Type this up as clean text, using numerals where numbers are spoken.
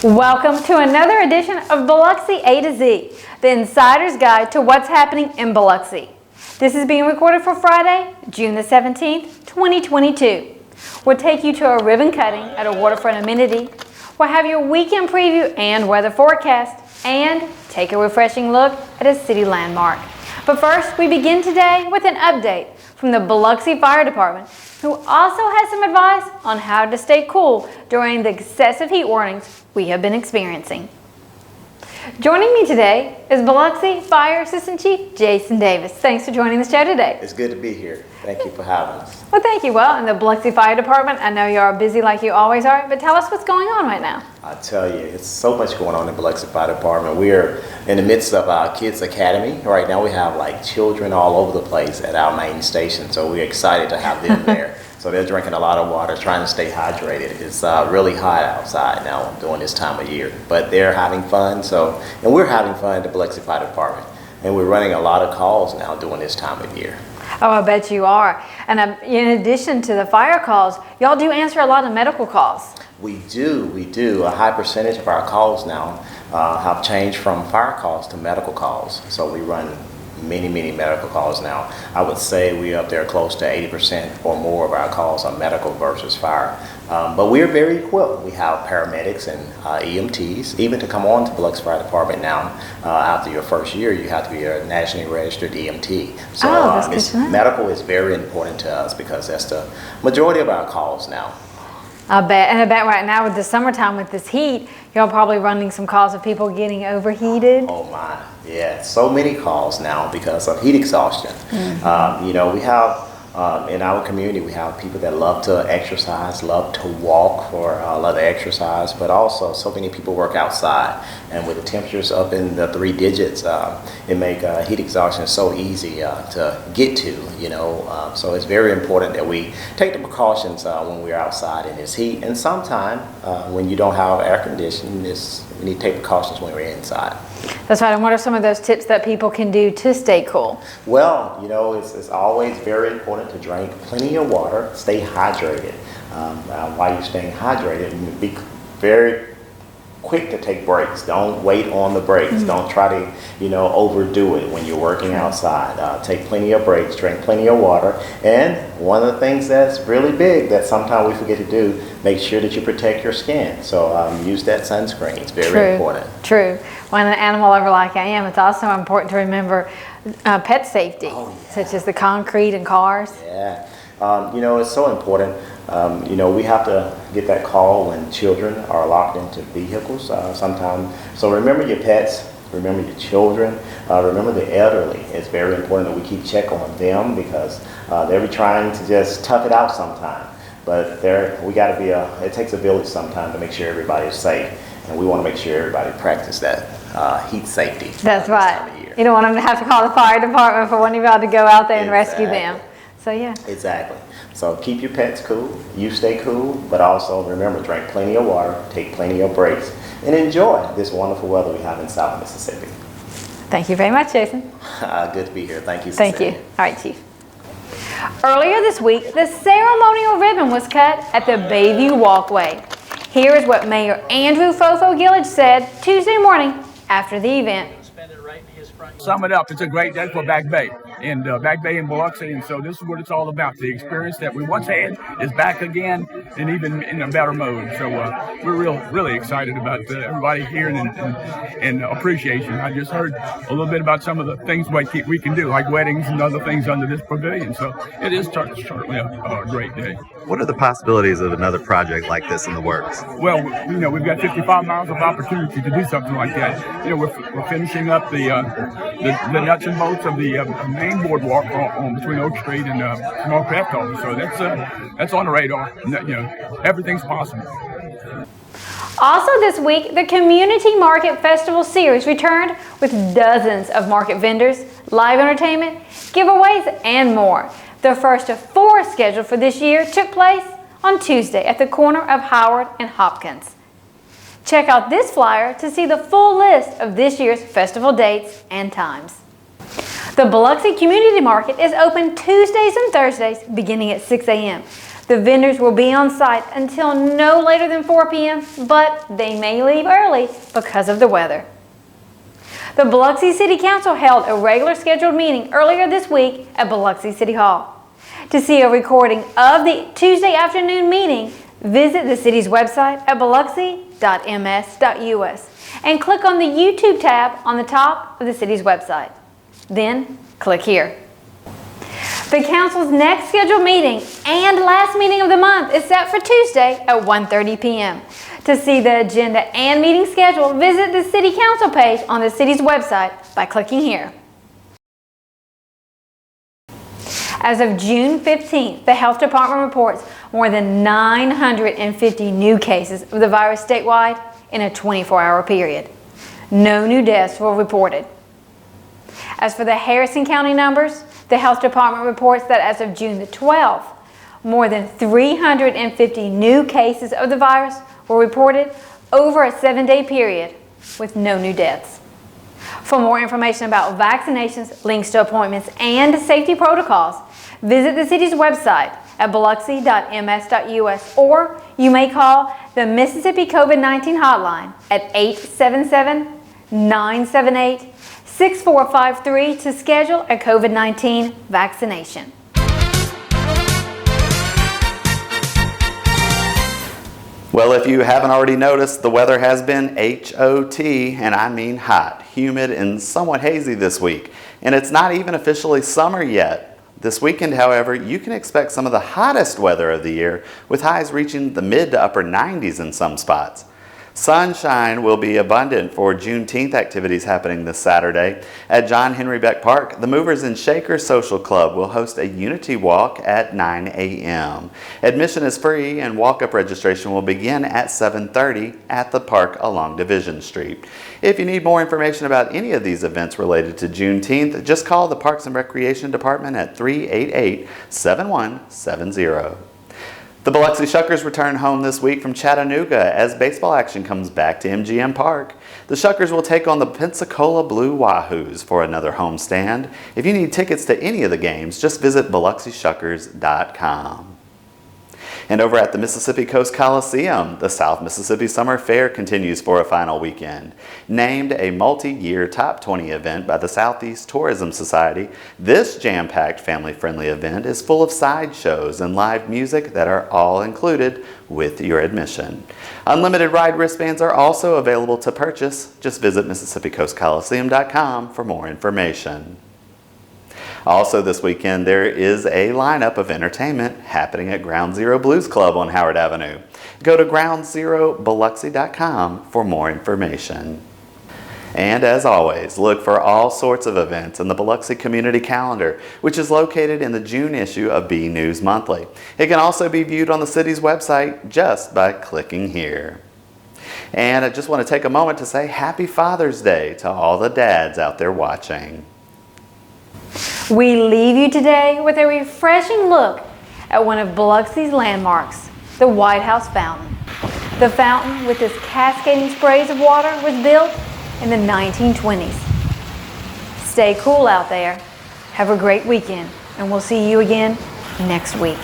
Welcome to another edition of Biloxi A to Z, the insider's guide to what's happening in Biloxi. This is being recorded for Friday, June the 17th, 2022. We'll take you to a ribbon cutting at a waterfront amenity. We'll have your weekend preview and weather forecast, and take a refreshing look at a city landmark. But first, we begin today with an update from the Biloxi Fire Department, who also has some advice on how to stay cool during the excessive heat warnings we have been experiencing. Joining me today is Biloxi Fire Assistant Chief Jason Davis. Thanks for joining the show today. It's good to be here. Thank you for having us. Well, thank you. Well, in the Biloxi Fire Department, I know you are busy like you always are, but tell us what's going on right now. I tell you, it's so much going on in the Biloxi Fire Department. We are in the midst of our Kids Academy. Right now we have like children all over the place at our main station, so we're excited to have them there. So they're drinking a lot of water, trying to stay hydrated. It's really hot outside now during this time of year, but they're having fun. And we're having fun at the Biloxi Fire Department, and we're running a lot of calls now during this time of year. Oh, I bet you are. And in addition to the fire calls, y'all do answer a lot of medical calls. We do. A high percentage of our calls now have changed from fire calls to medical calls. So we run many medical calls now. I would say we're up there close to 80% or more of our calls are medical versus fire. But we're very equipped. We have paramedics and EMTs. Even to come on to Biloxi Fire Department now, after your first year, you have to be a nationally registered EMT. So medical is very important to us because that's the majority of our calls now. I bet right now with the summertime with this heat, y'all probably running some calls of people getting overheated. Oh my, yeah, so many calls now because of heat exhaustion. Mm-hmm. We have in our community, we have people that love to exercise, love to walk for a lot of exercise, but also so many people work outside. And with the temperatures up in the 3 digits, it makes heat exhaustion so easy to get to, So it's very important that we take the precautions when we're outside in this heat. And sometimes when you don't have air conditioning, we need to take precautions when we're inside. That's right. And what are some of those tips that people can do to stay cool? Well, it's always very important to drink plenty of water, stay hydrated. While you're staying hydrated, be very quick to take breaks. Don't wait on the breaks. Mm-hmm. Don't try to, overdo it when you're working outside. Take plenty of breaks, drink plenty of water. And one of the things that's really big that sometimes we forget to do, make sure that you protect your skin. So use that sunscreen. It's very important. True. When an animal lover like I am, it's also important to remember pet safety, such as the concrete in cars. Yeah. It's so important. We have to get that call when children are locked into vehicles sometimes. So remember your pets, remember your children, remember the elderly. It's very important that we keep check on them because they'll be trying to just tough it out sometimes. But it takes a village sometimes to make sure everybody is safe. And we want to make sure everybody practice that heat safety. That's right. You don't want them to have to call the fire department for one of y'all to go out there and rescue them. So yeah. Exactly. So keep your pets cool, you stay cool, but also remember, drink plenty of water, take plenty of breaks, and enjoy this wonderful weather we have in South Mississippi. Thank you very much, Jason. Good to be here. Thank you. Thank you. All right, Chief. Earlier this week, the ceremonial ribbon was cut at the Bayview Walkway. Here is what Mayor Andrew Fofo Gillage said Tuesday morning after the event. Sum it up, it's a great day for Back Bay and Back Bay in Biloxi, and so this is what it's all about. The experience that we once had is back again and even in a better mode. So we're really excited about everybody here and appreciation. I just heard a little bit about some of the things we can do, like weddings and other things under this pavilion. So it is certainly a great day. What are the possibilities of another project like this in the works? Well, we've got 55 miles of opportunity to do something like that. We're finishing up the nuts and bolts of the main boardwalk on between Oak Street and Small Craft Office. So that's on the radar. Everything's possible. Also this week, the Community Market Festival Series returned with dozens of market vendors, live entertainment, giveaways, and more. The first of 4 scheduled for this year took place on Tuesday at the corner of Howard and Hopkins. Check out this flyer to see the full list of this year's festival dates and times. The Biloxi Community Market is open Tuesdays and Thursdays beginning at 6 a.m. The vendors will be on site until no later than 4 p.m., but they may leave early because of the weather. The Biloxi City Council held a regular scheduled meeting earlier this week at Biloxi City Hall. To see a recording of the Tuesday afternoon meeting, visit the city's website at biloxi.ms.us and click on the YouTube tab on the top of the city's website. Then click here. The Council's next scheduled meeting and last meeting of the month is set for Tuesday at 1:30 p.m. To see the agenda and meeting schedule, visit the City Council page on the city's website by clicking here. As of June 15th, the Health Department reports more than 950 new cases of the virus statewide in a 24-hour period. No new deaths were reported. As for the Harrison County numbers, the Health Department reports that as of June the 12th, more than 350 new cases of the virus were reported over a 7-day period with no new deaths. For more information about vaccinations, links to appointments, and safety protocols, visit the city's website at biloxi.ms.us, or you may call the Mississippi COVID-19 hotline at 877-978-6453 to schedule a COVID-19 vaccination. Well, if you haven't already noticed, the weather has been HOT, and I mean hot, humid, and somewhat hazy this week. And it's not even officially summer yet. This weekend, however, you can expect some of the hottest weather of the year, with highs reaching the mid to upper 90s in some spots. Sunshine will be abundant for Juneteenth activities happening this Saturday. At John Henry Beck Park, the Movers and Shakers Social Club will host a unity walk at 9 a.m. Admission is free and walk-up registration will begin at 7:30 at the park along Division Street. If you need more information about any of these events related to Juneteenth, just call the Parks and Recreation Department at 388-7170. The Biloxi Shuckers return home this week from Chattanooga as baseball action comes back to MGM Park. The Shuckers will take on the Pensacola Blue Wahoos for another homestand. If you need tickets to any of the games, just visit biloxishuckers.com. And over at the Mississippi Coast Coliseum, the South Mississippi Summer Fair continues for a final weekend. Named a multi-year top 20 event by the Southeast Tourism Society, this jam-packed family-friendly event is full of sideshows and live music that are all included with your admission. Unlimited ride wristbands are also available to purchase. Just visit MississippiCoastColiseum.com for more information. Also this weekend, there is a lineup of entertainment happening at Ground Zero Blues Club on Howard Avenue. Go to groundzerobiloxi.com for more information. And as always, look for all sorts of events in the Biloxi Community Calendar, which is located in the June issue of B News Monthly. It can also be viewed on the city's website just by clicking here. And I just want to take a moment to say Happy Father's Day to all the dads out there watching. We leave you today with a refreshing look at one of Biloxi's landmarks, the White House Fountain. The fountain with its cascading sprays of water was built in the 1920s. Stay cool out there. Have a great weekend, and we'll see you again next week.